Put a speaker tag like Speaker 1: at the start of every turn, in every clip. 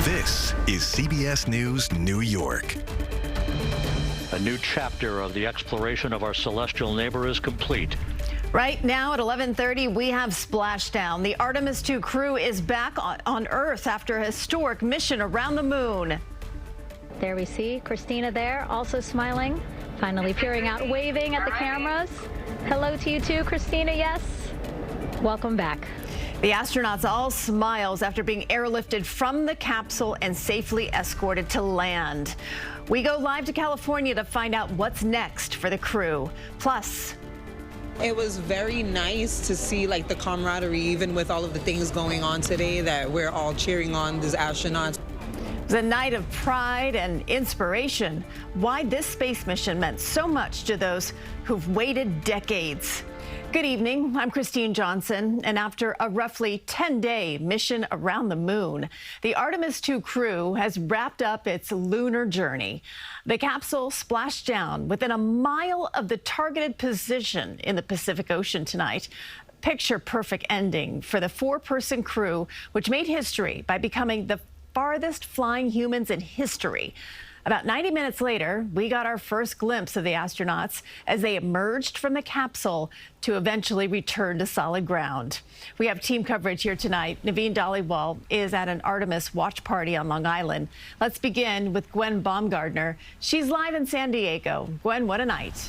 Speaker 1: This is CBS News New York.
Speaker 2: A new chapter of the exploration of our celestial neighbor is complete.
Speaker 3: Right now at 11:30, we have splashdown. The Artemis II crew is back on Earth after a historic mission around the moon.
Speaker 4: There we see Christina there, also smiling, finally peering out, waving at the cameras. Hello to you too, Christina, yes. Welcome back.
Speaker 3: The astronauts all smiles after being airlifted from the capsule and safely escorted to land. We go live to California to find out what's next for the crew. Plus,
Speaker 5: it was very nice to see the camaraderie, even with all of the things going on today, that we're all cheering on these astronauts.
Speaker 3: It was a night of pride and inspiration. Why this space mission meant so much to those who've waited decades. Good evening, I'm Christine Johnson, and after a roughly 10-day mission around the moon, the Artemis II crew has wrapped up its lunar journey. The capsule splashed down within a mile of the targeted position in the Pacific Ocean tonight. Picture-perfect ending for the four-person crew, which made history by becoming the farthest flying humans in history. About 90 minutes later, we got our first glimpse of the astronauts as they emerged from the capsule to eventually return to solid ground. We have team coverage here tonight. Naveen Dhaliwal is at an Artemis watch party on Long Island. Let's begin with Gwen Baumgardner. She's live in San Diego. Gwen, what a night.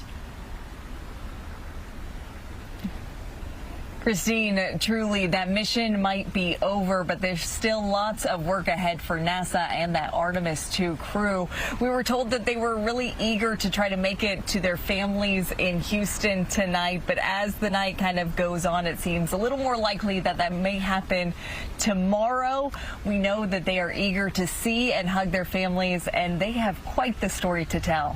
Speaker 6: Christine, truly, that mission might be over, but there's still lots of work ahead for NASA and that Artemis II crew. We were told that they were really eager to try to make it to their families in Houston tonight, but as the night kind of goes on, it seems a little more likely that that may happen tomorrow. We know that they are eager to see and hug their families, and they have quite the story to tell.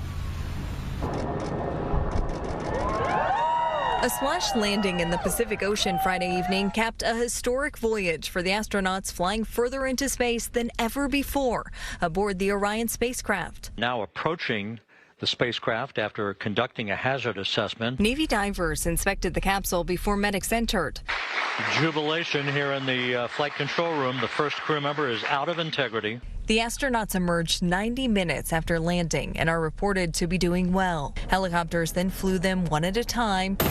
Speaker 7: A splash landing in the Pacific Ocean Friday evening capped a historic voyage for the astronauts flying further into space than ever before aboard the Orion spacecraft.
Speaker 2: Now approaching the spacecraft after conducting a hazard assessment.
Speaker 7: Navy divers inspected the capsule before medics entered.
Speaker 2: Jubilation here in the flight control room. The first crew member is out of integrity.
Speaker 7: The astronauts emerged 90 minutes after landing and are reported to be doing well. Helicopters then flew them one at a time to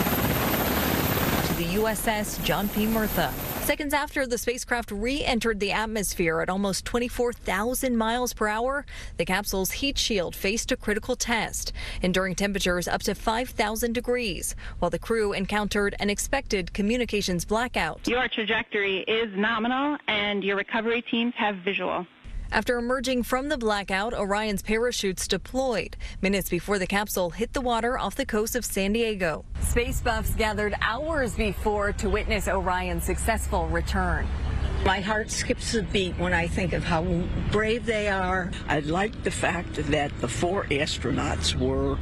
Speaker 7: the USS John P. Murtha. Seconds after the spacecraft re-entered the atmosphere at almost 24,000 miles per hour, the capsule's heat shield faced a critical test, enduring temperatures up to 5,000 degrees, while the crew encountered an expected communications blackout.
Speaker 8: Your trajectory is nominal, and your recovery teams have visual.
Speaker 7: After emerging from the blackout, Orion's parachutes deployed minutes before the capsule hit the water off the coast of San Diego.
Speaker 6: Space buffs gathered hours before to witness Orion's successful return.
Speaker 9: My heart skips a beat when I think of how brave they are. I like the fact that the four astronauts were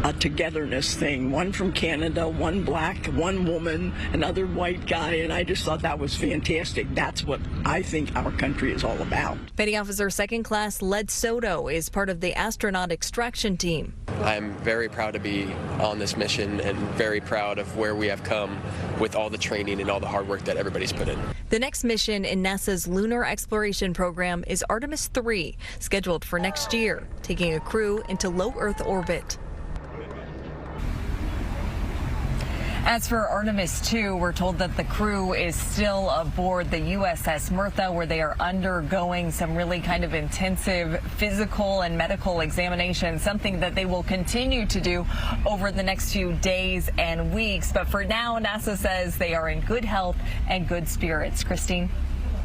Speaker 9: a togetherness thing. One from Canada, one black, one woman, another white guy, and I just thought that was fantastic. That's what I think our country is all about.
Speaker 7: Petty Officer Second Class Led Soto is part of the astronaut extraction team.
Speaker 10: I'm very proud to be on this mission and very proud of where we have come with all the training and all the hard work that everybody's put in.
Speaker 7: The next mission in NASA's lunar exploration program is Artemis III, scheduled for next year, taking a crew into low Earth orbit.
Speaker 6: As for Artemis II, we're told that the crew is still aboard the USS Murtha, where they are undergoing some really kind of intensive physical and medical examinations, something that they will continue to do over the next few days and weeks. But for now, NASA says they are in good health and good spirits. Christine?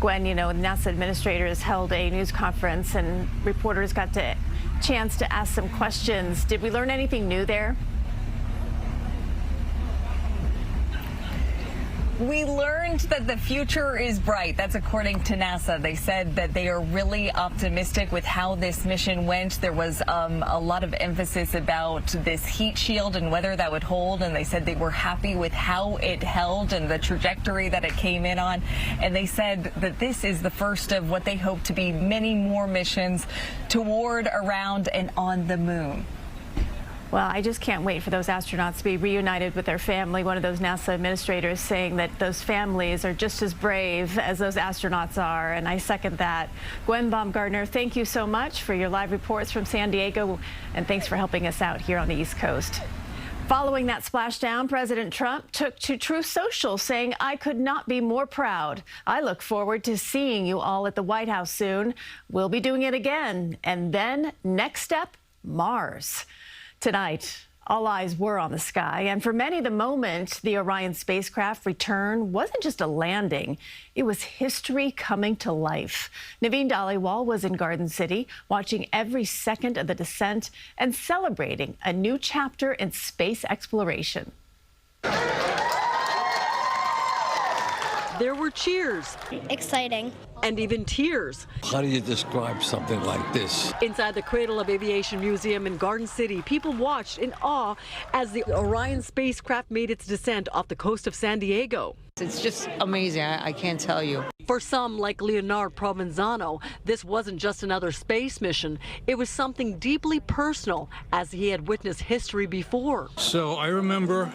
Speaker 3: Gwen, you know, NASA administrators held a news conference and reporters got a chance to ask some questions. Did we learn anything new there?
Speaker 6: We learned that the future is bright. That's according to NASA. They said that they are really optimistic with how this mission went. There was a lot of emphasis about this heat shield and whether that would hold, and they said they were happy with how it held and the trajectory that it came in on. And they said that this is the first of what they hope to be many more missions toward, around, and on the moon.
Speaker 3: Well, I just can't wait for those astronauts to be reunited with their family. One of those NASA administrators saying that those families are just as brave as those astronauts are, and I second that. Gwen Baumgardner, thank you so much for your live reports from San Diego, and thanks for helping us out here on the East Coast. Following that splashdown, President Trump took to Truth Social, saying, "I could not be more proud. I look forward to seeing you all at the White House soon. We'll be doing it again. And then, next step, Mars." Tonight, all eyes were on the sky, and for many, the moment the Orion spacecraft return wasn't just a landing. It was history coming to life. Naveen Dhaliwal was in Garden City, watching every second of the descent and celebrating a new chapter in space exploration.
Speaker 11: There were cheers.
Speaker 12: Exciting.
Speaker 11: And even tears.
Speaker 13: How do you describe something like this?
Speaker 11: Inside the Cradle of Aviation Museum in Garden City, people watched in awe as the Orion spacecraft made its descent off the coast of San Diego.
Speaker 14: It's just amazing. I can't tell you.
Speaker 11: For some, like Leonard Provenzano, this wasn't just another space mission. It was something deeply personal, as he had witnessed history before.
Speaker 15: So I remember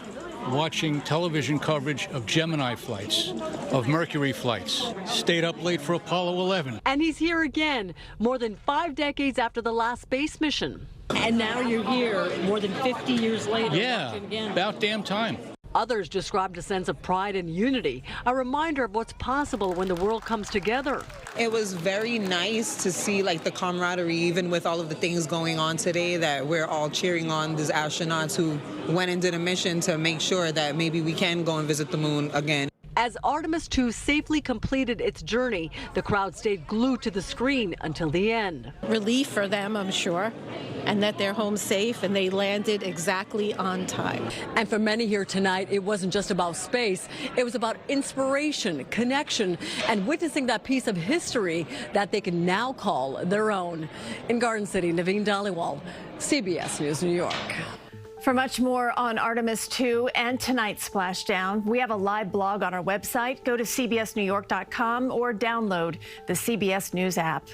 Speaker 15: watching television coverage of Gemini flights, of Mercury flights, stayed up late for Apollo 11.
Speaker 11: And he's here again, more than 5 decades after the last space mission. And now you're here, more than 50 years later.
Speaker 15: Yeah, about damn time.
Speaker 11: Others described a sense of pride and unity, a reminder of what's possible when the world comes together.
Speaker 5: It was very nice to see like the camaraderie, even with all of the things going on today, that we're all cheering on these astronauts who went and did a mission to make sure that maybe we can go and visit the moon again.
Speaker 11: As Artemis II safely completed its journey, the crowd stayed glued to the screen until the end.
Speaker 16: Relief for them, I'm sure, and that they're home safe and they landed exactly on time.
Speaker 11: And for many here tonight, it wasn't just about space. It was about inspiration, connection, and witnessing that piece of history that they can now call their own. In Garden City, Naveen Dhaliwal, CBS News, New York.
Speaker 3: For much more on Artemis II and tonight's splashdown, we have a live blog on our website. Go to cbsnewyork.com or download the CBS News app.